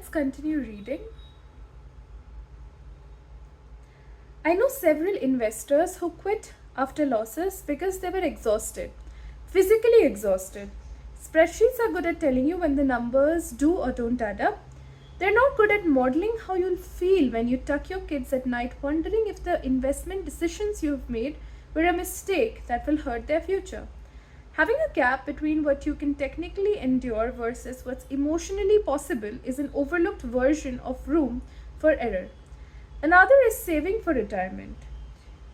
let's continue reading. I know several investors who quit after losses because they were exhausted, physically exhausted. Spreadsheets are good at telling you when the numbers do or don't add up. They're not good at modeling how you'll feel when you tuck your kids at night wondering if the investment decisions you've made were a mistake that will hurt their future. Having a gap between what you can technically endure versus what's emotionally possible is an overlooked version of room for error. Another is saving for retirement.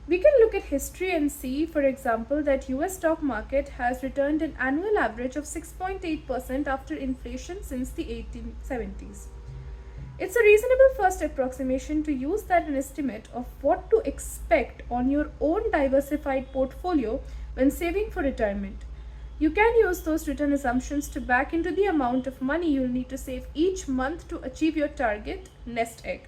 We can look at history and see, for example, that US stock market has returned an annual average of 6.8% after inflation since the 1870s. It's a reasonable first approximation to use that an estimate of what to expect on your own diversified portfolio when saving for retirement. You can use those return assumptions to back into the amount of money you'll need to save each month to achieve your target nest egg.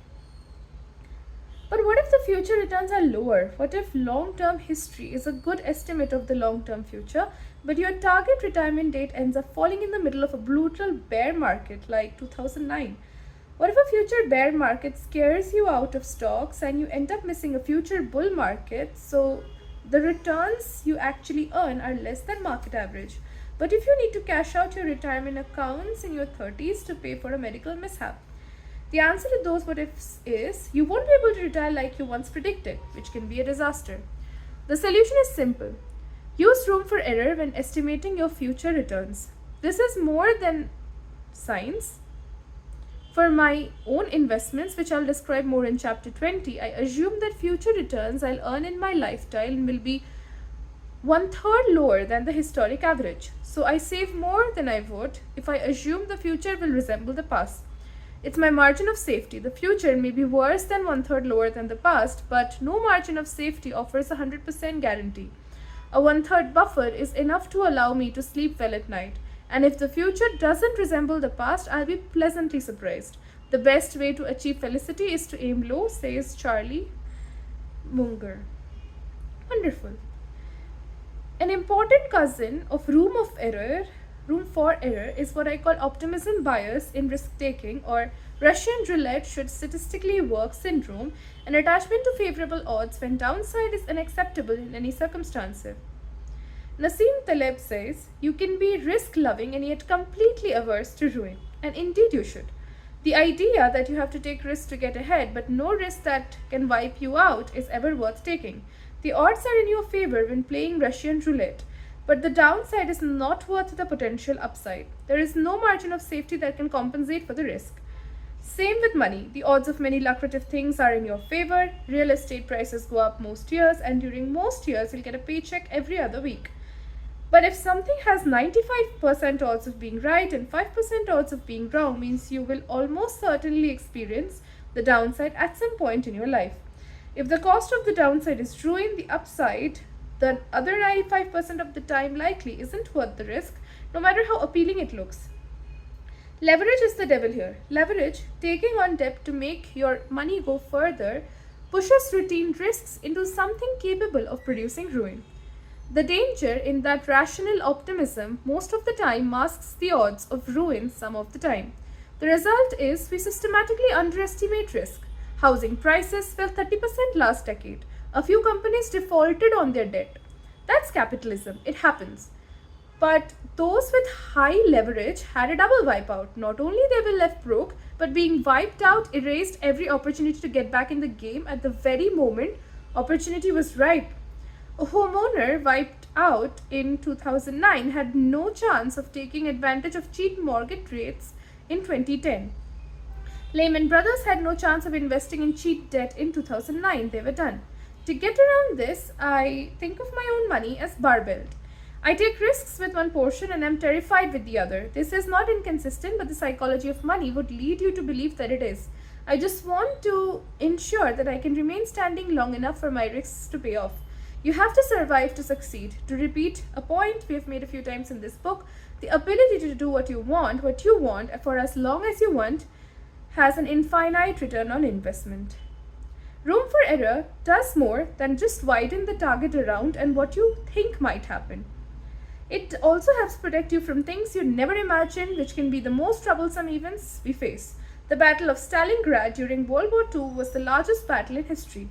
But what if the future returns are lower? What if long-term history is a good estimate of the long-term future, but your target retirement date ends up falling in the middle of a brutal bear market like 2009? What if a future bear market scares you out of stocks and you end up missing a future bull market, so the returns you actually earn are less than market average? But if you need to cash out your retirement accounts in your 30s to pay for a medical mishap? The answer to those what ifs is you won't be able to retire like you once predicted, which can be a disaster. The solution is simple. Use room for error when estimating your future returns. This is more than science. For my own investments, which I'll describe more in chapter 20, I assume that future returns I'll earn in my lifetime will be 1/3 lower than the historic average. So I save more than I would if I assume the future will resemble the past. It's my margin of safety. The future may be worse than 1/3 lower than the past, but no margin of safety offers a 100% guarantee. A 1/3 buffer is enough to allow me to sleep well at night. And if the future doesn't resemble the past, I'll be pleasantly surprised. The best way to achieve felicity is to aim low, says Charlie Munger. Wonderful. An important cousin of room for error is what I call optimism bias in risk taking, or Russian roulette should statistically work syndrome, an attachment to favorable odds when downside is unacceptable in any circumstance. Nassim Taleb says, you can be risk loving and yet completely averse to ruin, and indeed you should. The idea that you have to take risks to get ahead, but no risk that can wipe you out, is ever worth taking. The odds are in your favor when playing Russian roulette, but the downside is not worth the potential upside. There is no margin of safety that can compensate for the risk. Same with money. The odds of many lucrative things are in your favor. Real estate prices go up most years, and during most years, you'll get a paycheck every other week. But if something has 95% odds of being right and 5% odds of being wrong, means you will almost certainly experience the downside at some point in your life. If the cost of the downside is ruin, the upside, the other 95% of the time likely isn't worth the risk, no matter how appealing it looks. Leverage is the devil here. Leverage, taking on debt to make your money go further, pushes routine risks into something capable of producing ruin. The danger in that rational optimism most of the time masks the odds of ruin some of the time. The result is we systematically underestimate risk. Housing prices fell 30% last decade. A few companies defaulted on their debt. That's capitalism. It happens. But those with high leverage had a double wipeout. Not only they were left broke, but being wiped out erased every opportunity to get back in the game at the very moment opportunity was ripe. A homeowner wiped out in 2009 had no chance of taking advantage of cheap mortgage rates in 2010. Lehman Brothers had no chance of investing in cheap debt in 2009. They were done. To get around this, I think of my own money as barbelled. I take risks with one portion and am terrified with the other. This is not inconsistent, but the psychology of money would lead you to believe that it is. I just want to ensure that I can remain standing long enough for my risks to pay off. You have to survive to succeed. To repeat a point we have made a few times in this book, the ability to do what you want for as long as you want, has an infinite return on investment. Room for error does more than just widen the target around and what you think might happen. It also helps protect you from things you never imagined, which can be the most troublesome events we face. The Battle of Stalingrad during World War II was the largest battle in history.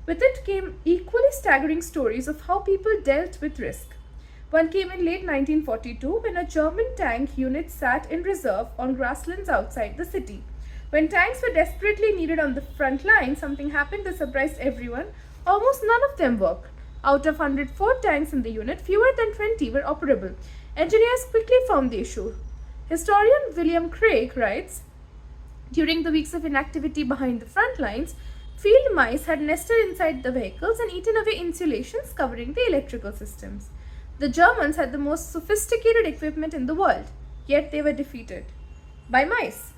With it came equally staggering stories of how people dealt with risk. One came in late 1942 when a German tank unit sat in reserve on grasslands outside the city. When tanks were desperately needed on the front line, something happened that surprised everyone. Almost none of them worked. Out of 104 tanks in the unit, fewer than 20 were operable. Engineers quickly found the issue. Historian William Craig writes, during the weeks of inactivity behind the front lines, field mice had nested inside the vehicles and eaten away insulations covering the electrical systems. The Germans had the most sophisticated equipment in the world, yet they were defeated by mice.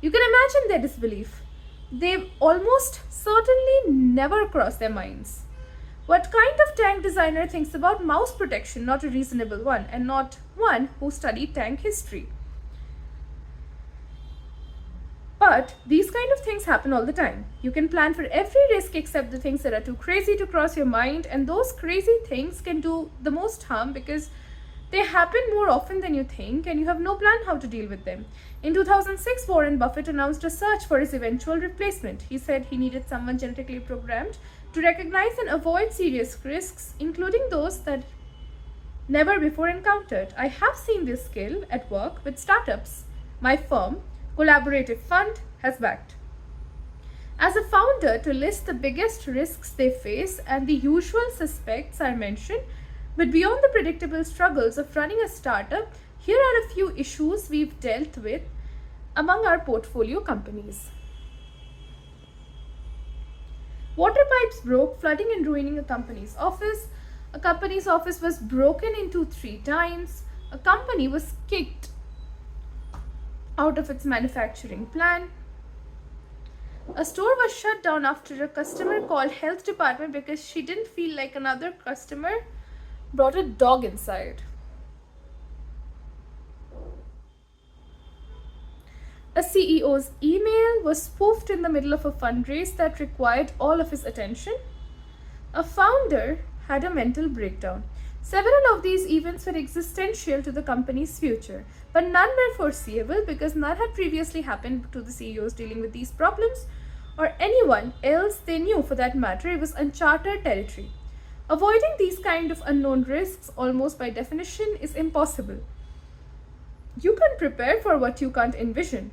You can imagine their disbelief. They almost certainly never crossed their minds. What kind of tank designer thinks about mouse protection? Not a reasonable one, and not one who studied tank history. But these kind of things happen all the time. You can plan for every risk except the things that are too crazy to cross your mind, and those crazy things can do the most harm because they happen more often than you think and you have no plan how to deal with them. In 2006, Warren Buffett announced a search for his eventual replacement. He said he needed someone genetically programmed to recognize and avoid serious risks, including those that never before encountered. I have seen this skill at work with startups. My firm, Collaborative Fund, has backed. As a founder, to list the biggest risks they face and the usual suspects are mentioned, but beyond the predictable struggles of running a startup, here are a few issues we've dealt with among our portfolio companies. Water pipes broke, flooding and ruining a company's office. A company's office was broken into 3 times. A company was kicked out of its manufacturing plant. A store was shut down after a customer called health department because she didn't feel like another customer brought a dog inside. A CEO's email was spoofed in the middle of a fundraise that required all of his attention. A founder had a mental breakdown. Several of these events were existential to the company's future, but none were foreseeable because none had previously happened to the CEOs dealing with these problems or anyone else they knew for that matter. It was uncharted territory. Avoiding these kind of unknown risks, almost by definition, is impossible. You can prepare for what you can't envision.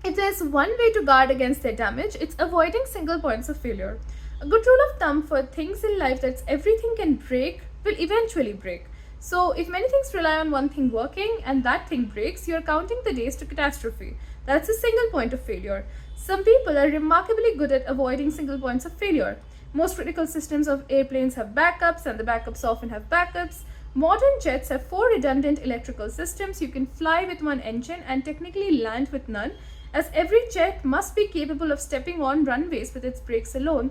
If there's one way to guard against their damage, it's avoiding single points of failure. A good rule of thumb for things in life that's everything can break will eventually break. So if many things rely on one thing working and that thing breaks, you're counting the days to catastrophe. That's a single point of failure. Some people are remarkably good at avoiding single points of failure. Most critical systems of airplanes have backups, and the backups often have backups. Modern jets have 4 redundant electrical systems. You can fly with one engine and technically land with none, as every jet must be capable of stepping on runways with its brakes alone.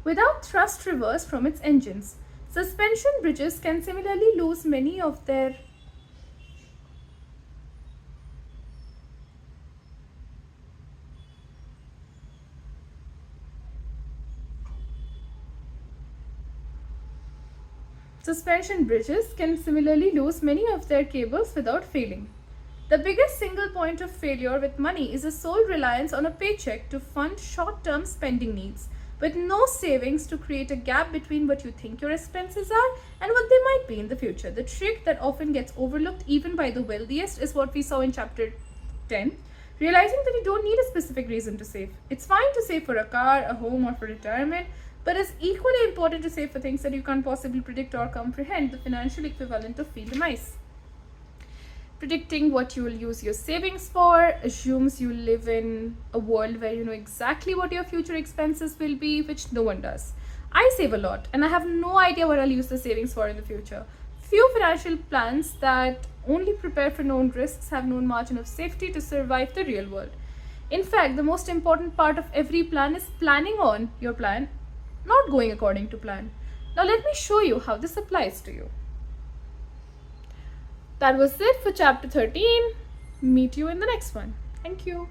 Without thrust reverse from its engines. Suspension bridges can similarly lose many of their cables without failing. The biggest single point of failure with money is a sole reliance on a paycheck to fund short-term spending needs, with no savings to create a gap between what you think your expenses are and what they might be in the future. The trick that often gets overlooked even by the wealthiest is what we saw in chapter 10, realizing that you don't need a specific reason to save. It's fine to save for a car, a home, or for retirement, but it's equally important to save for things that you can't possibly predict or comprehend, the financial equivalent of field mice. Predicting what you will use your savings for assumes you live in a world where you know exactly what your future expenses will be, which no one does. I save a lot and I have no idea what I'll use the savings for in the future. Few financial plans that only prepare for known risks have known margin of safety to survive the real world. In fact, the most important part of every plan is planning on your plan, not going according to plan. Now let me show you how this applies to you. That was it for chapter 13. Meet you in the next one. Thank you.